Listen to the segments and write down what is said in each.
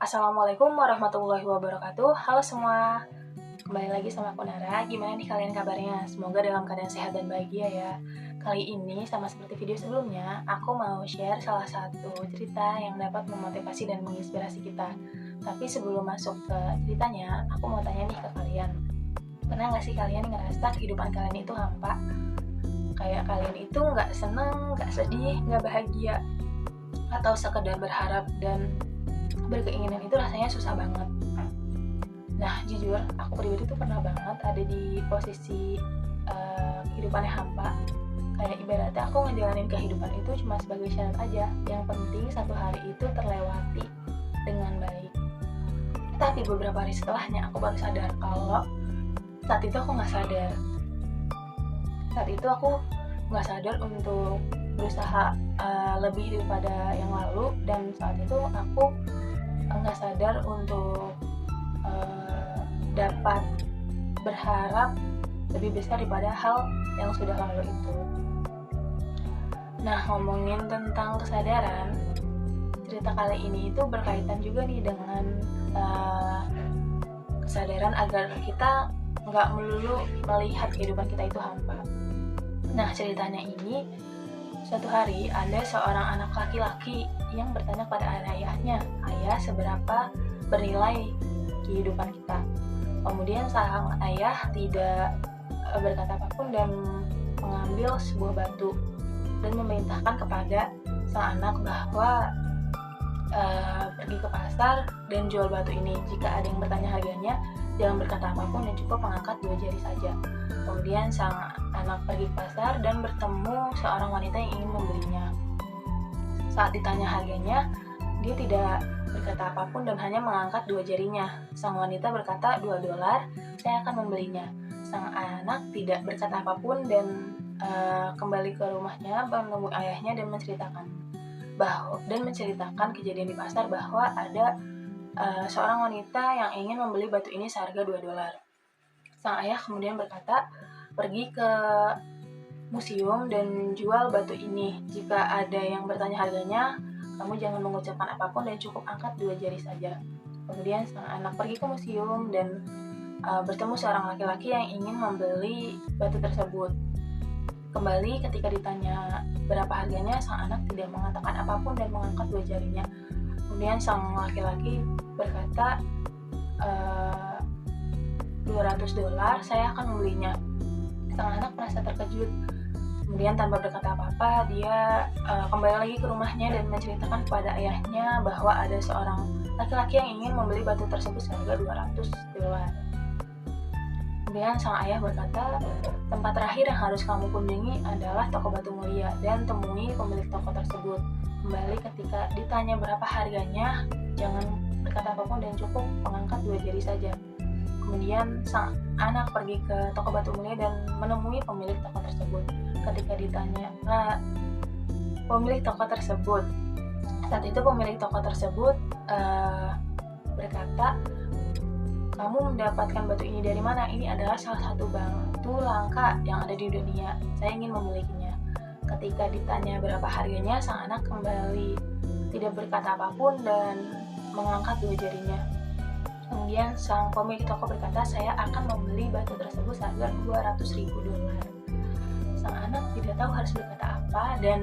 Assalamualaikum warahmatullahi wabarakatuh. Halo semua, kembali lagi sama aku Nara. Gimana nih kalian kabarnya? Semoga dalam keadaan sehat dan bahagia ya. Kali ini sama seperti video sebelumnya, aku mau share salah satu cerita yang dapat memotivasi dan menginspirasi kita. Tapi sebelum masuk ke ceritanya, aku mau tanya nih ke kalian. Pernah gak sih kalian ngerasa kehidupan kalian itu hampa? Kayak kalian itu gak seneng, gak sedih, gak bahagia, atau sekedar berharap dan berkeinginan itu rasanya susah banget. Nah, jujur, aku pribadi tuh pernah banget ada di posisi kehidupannya hampa. Kayak ibaratnya aku ngejalanin kehidupan itu cuma sebagai syarat aja. Yang penting satu hari itu terlewati dengan baik. Tapi beberapa hari setelahnya aku baru sadar kalau saat itu aku nggak sadar. Saat itu aku nggak sadar untuk berusaha lebih daripada yang lalu, dan saat itu aku nggak sadar untuk dapat berharap lebih besar daripada hal yang sudah lalu itu. Nah, ngomongin tentang kesadaran, cerita kali ini itu berkaitan juga nih dengan kesadaran agar kita nggak melulu melihat kehidupan kita itu hampa. Nah, ceritanya ini, suatu hari ada seorang anak laki-laki yang bertanya pada ayahnya, "Ayah, seberapa bernilai kehidupan kita?" Kemudian sang ayah tidak berkata apapun dan mengambil sebuah batu dan memerintahkan kepada sang anak bahwa pergi ke pasar dan jual batu ini. Jika ada yang bertanya harganya, jangan berkata apapun dan cukup mengangkat 2 jari saja. Kemudian sang anak pergi ke pasar dan bertemu seorang wanita yang ingin membelinya. Saat ditanya harganya, dia tidak berkata apapun dan hanya mengangkat 2 jarinya. Sang wanita berkata, $2, saya akan membelinya. Sang anak tidak berkata apapun dan kembali ke rumahnya menemui ayahnya dan menceritakan kejadian di pasar bahwa ada seorang wanita yang ingin membeli batu ini seharga $2. Sang ayah kemudian berkata, "Pergi ke museum dan jual batu ini. Jika ada yang bertanya harganya, kamu jangan mengucapkan apapun dan cukup angkat 2 jari saja." Kemudian sang anak pergi ke museum dan bertemu seorang laki-laki yang ingin membeli batu tersebut. Kembali ketika ditanya berapa harganya, sang anak tidak mengatakan apapun dan mengangkat 2 jarinya. Kemudian sang laki-laki berkata, $200, saya akan membelinya. Sang anak merasa terkejut. Kemudian tanpa berkata apa-apa, dia kembali lagi ke rumahnya dan menceritakan kepada ayahnya bahwa ada seorang laki-laki yang ingin membeli batu tersebut seharga $200. Kemudian sang ayah berkata, "Tempat terakhir yang harus kamu kunjungi adalah toko batu mulia dan temui pemilik toko tersebut. Kembali ketika ditanya berapa harganya, jangan berkata apapun dan cukup mengangkat 2 jari saja." Kemudian sang anak pergi ke toko batu mulia dan menemui pemilik toko tersebut. Ketika ditanya pemilik toko tersebut, saat itu pemilik toko tersebut berkata, "Kamu mendapatkan batu ini dari mana? Ini adalah salah satu batu langka yang ada di dunia. Saya ingin memilikinya." Ketika ditanya berapa harganya, sang anak kembali tidak berkata apapun dan mengangkat 2 jarinya. Kemudian sang pemilik toko berkata, "Saya akan membeli batu tersebut seharga $200.000. Sang anak tidak tahu harus berkata apa dan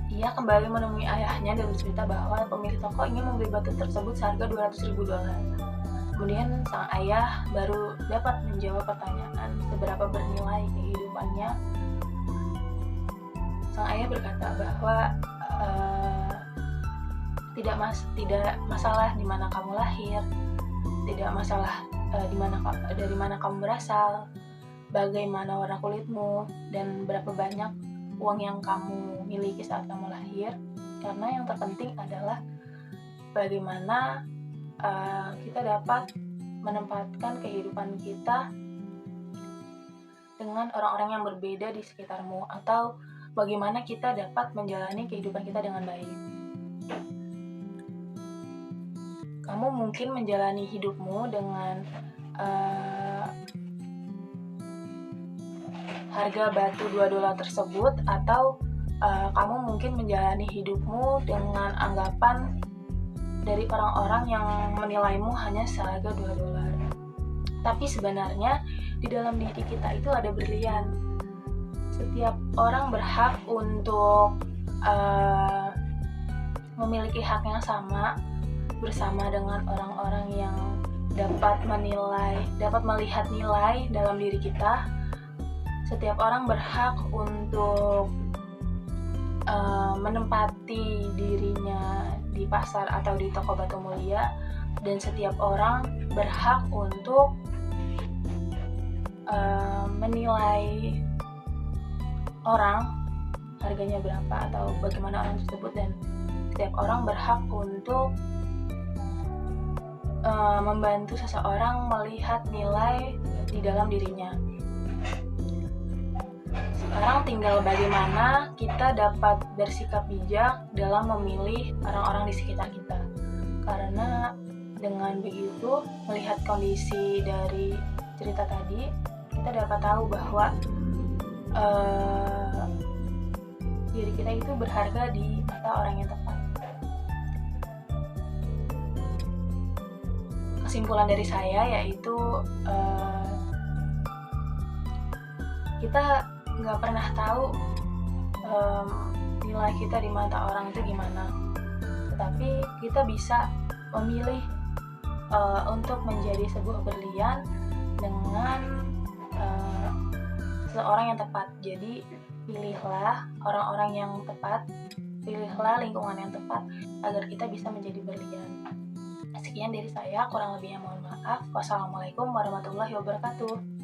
ia kembali menemui ayahnya dan bercerita bahwa pemilik toko ingin membeli batu tersebut seharga $200.000. Kemudian sang ayah baru dapat menjawab pertanyaan seberapa bernilai kehidupannya. Sang ayah berkata bahwa tidak masalah di mana kamu lahir, tidak masalah dari mana kamu berasal, bagaimana warna kulitmu, dan berapa banyak uang yang kamu miliki saat kamu lahir. Karena yang terpenting adalah bagaimana kita dapat menempatkan kehidupan kita dengan orang-orang yang berbeda di sekitarmu, atau bagaimana kita dapat menjalani kehidupan kita dengan baik. Kamu mungkin menjalani hidupmu dengan harga batu $2 tersebut, atau kamu mungkin menjalani hidupmu dengan anggapan dari orang-orang yang menilaimu hanya seharga $2. Tapi sebenarnya di dalam diri kita itu ada berlian. Setiap orang berhak untuk memiliki hak yang sama bersama dengan orang-orang yang dapat melihat nilai dalam diri kita. Setiap orang berhak untuk menempati dirinya di pasar atau di toko batu mulia, dan setiap orang berhak untuk menilai orang harganya berapa atau bagaimana orang tersebut, dan setiap orang berhak untuk membantu seseorang melihat nilai di dalam dirinya. Sekarang tinggal bagaimana kita dapat bersikap bijak dalam memilih orang-orang di sekitar kita. Karena dengan begitu, melihat kondisi dari cerita tadi, kita dapat tahu bahwa diri kita itu berharga di mata orang yang tepat. Kesimpulan dari saya yaitu kita nggak pernah tahu nilai kita di mata orang itu gimana, tetapi kita bisa memilih untuk menjadi sebuah berlian dengan seseorang yang tepat. Jadi pilihlah orang-orang yang tepat, pilihlah lingkungan yang tepat agar kita bisa menjadi berlian. Sekian dari saya, kurang lebihnya mohon maaf. Wassalamualaikum warahmatullahi wabarakatuh.